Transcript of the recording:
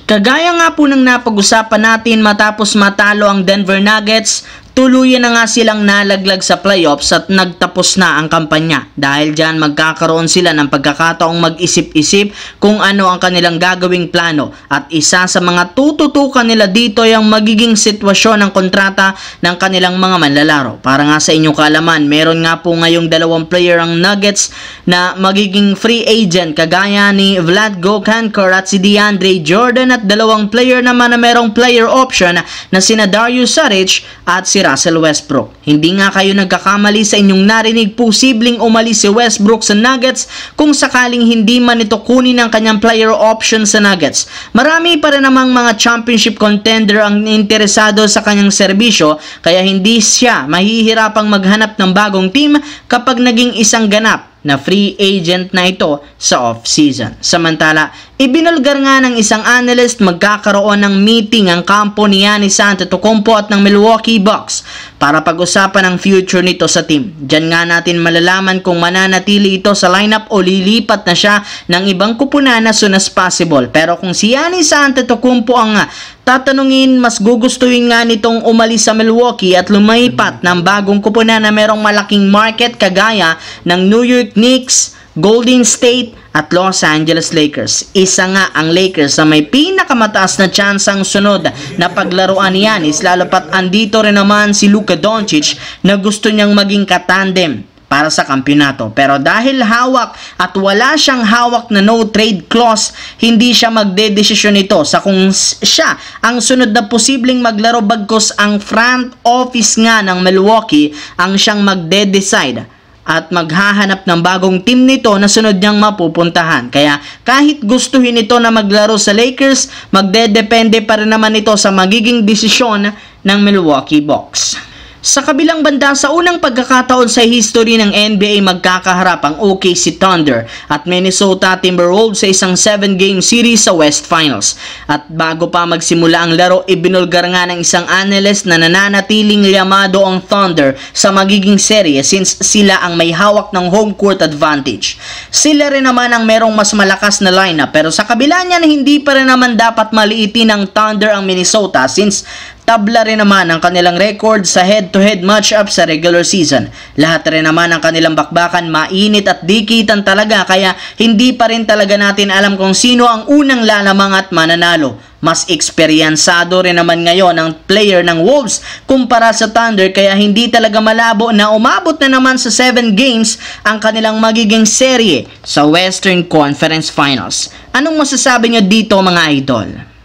Kagaya nga po ng napag-usapan natin matapos matalo ang Denver Nuggets, tuluyan na nga silang nalaglag sa playoffs at nagtapos na ang kampanya. Dahil dyan magkakaroon sila ng pagkakataong mag-isip-isip kung ano ang kanilang gagawing plano. At isa sa mga tututukan nila dito ay ang magiging sitwasyon ng kontrata ng kanilang mga manlalaro. Para nga sa inyong kaalaman, meron nga po ngayong dalawang player ang Nuggets na magiging free agent kagaya ni Vlad Gokankor at si DeAndre Jordan, at dalawang player naman na merong player option na sina Darius Saric at si Russell Westbrook. Hindi nga kayo nagkakamali sa inyong narinig, posibleng umalis si Westbrook sa Nuggets kung sakaling hindi man ito kunin ang kanyang player option sa Nuggets. Marami pa rin namang mga championship contender ang interesado sa kanyang serbisyo, kaya hindi siya mahihirapang maghanap ng bagong team kapag naging isang ganap na free agent na ito sa off-season. Samantala, ibinulgar nga ng isang analyst magkakaroon ng meeting ang kampo ni Giannis Antetokounmpo at ng Milwaukee Bucks para pag-usapan ang future nito sa team. Diyan nga natin malalaman kung mananatili ito sa lineup o lilipat na siya ng ibang kupunan as soon as possible. Pero kung si Giannis Antetokounmpo ang tatanungin, mas gugustuhin nga nitong umalis sa Milwaukee at lumipat ng bagong kupunan na merong malaking market kagaya ng New York Knicks, Golden State at Los Angeles Lakers. Isa nga ang Lakers na may pinakamataas na tsansang sunod na paglaruan ni Giannis, lalo pat andito rin naman si Luka Doncic na gusto niyang maging katandem para sa kampyonato. Pero dahil hawak at wala siyang hawak na no trade clause, hindi siya magdedesisyon nito sa kung siya ang sunod na posibleng maglaro, bagkus ang front office nga ng Milwaukee ang siyang magde-decide at maghahanap ng bagong team nito na sunod niyang mapupuntahan. Kaya kahit gustuhin ito na maglaro sa Lakers, magdedepende pa rin naman ito sa magiging desisyon ng Milwaukee Bucks. Sa kabilang banda, sa unang pagkakataon sa history ng NBA, magkakaharap ang OKC Thunder at Minnesota Timberwolves sa isang 7-game series sa West Finals. At bago pa magsimula ang laro, ibinulgar nga ng isang analyst na nananatiling llamado ang Thunder sa magiging serye since sila ang may hawak ng home court advantage. Sila rin naman ang merong mas malakas na lineup, pero sa kabila niyan, hindi pa rin naman dapat maliitin ng Thunder ang Minnesota since tabla rin naman ang kanilang record sa head-to-head matchup sa regular season. Lahat rin naman ang kanilang bakbakan mainit at dikitan talaga, kaya hindi pa rin talaga natin alam kung sino ang unang lalamang at mananalo. Mas eksperyensado rin naman ngayon ang player ng Wolves kumpara sa Thunder, kaya hindi talaga malabo na umabot na naman sa 7 games ang kanilang magiging serye sa Western Conference Finals. Anong masasabi nyo dito mga idol?